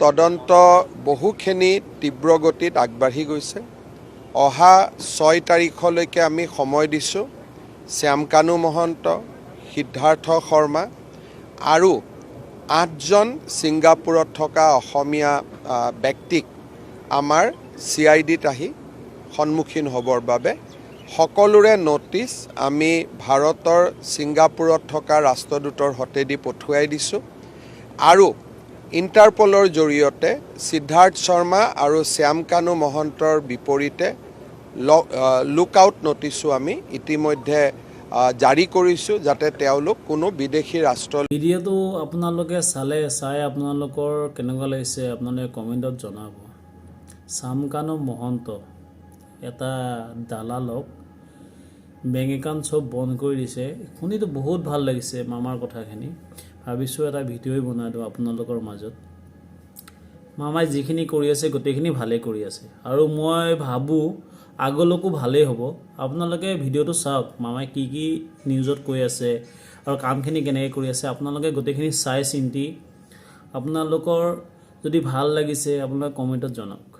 তদন্ত বহুখিনি তীব্ৰ গতিত আগবাঢ়ি গৈছে। অহা 6 তাৰিখলৈকে আমি সময় দিছোঁ। শ্যামকানু মহন্ত, সিদ্ধাৰ্থ শৰ্মা আৰু 8জন ছিংগাপুৰত থকা অসমীয়া ব্যক্তিক আমাৰ CIDত আহি সন্মুখীন হ'বৰ বাবে সকলোৰে ন'টিছ আমি ভাৰতৰ ছিংগাপুৰত থকা ৰাষ্ট্ৰদূতৰ হতেদি পঠুৱাই দিছোঁ আৰু ইণ্টাৰপলৰ জৰিয়তে সিদ্ধাৰ্থ শৰ্মা আৰু শ্যামকানু মহন্তৰ বিপৰীতে লুকআউট ন'টিছো আমি ইতিমধ্যে জাৰি কৰিছোঁ যাতে তেওঁলোক কোনো বিদেশী ৰাষ্ট্ৰ। ভিডিঅ'টো আপোনালোকে চাই আপোনালোকৰ কেনেকুৱা লাগিছে আপোনালোকে কমেণ্টত জনাব। শ্যামকানু মহন্ত এটা দালালক বেংক একাউণ্ট চব বন্ধ কৰি দিছে। শুনিতো বহুত ভাল লাগিছে মামাৰ কথাখিনি। ভাবিছোঁ এটা ভিডিঅ'ই বনাই দিওঁ আপোনালোকৰ মাজত। মামাই যিখিনি কৰি আছে গোটেইখিনি ভালেই কৰি আছে আৰু মই ভাবোঁ আগলৈকো ভালেই হ'ব। আপোনালোকে ভিডিঅ'টো চাওক, মামাই কি কি নিউজত কৈ আছে আৰু কামখিনি কেনেকৈ কৰি আছে আপোনালোকে গোটেইখিনি চাই চিন্তি আপোনালোকৰ যদি ভাল লাগিছে আপোনালোকে কমেণ্টত জনাওক।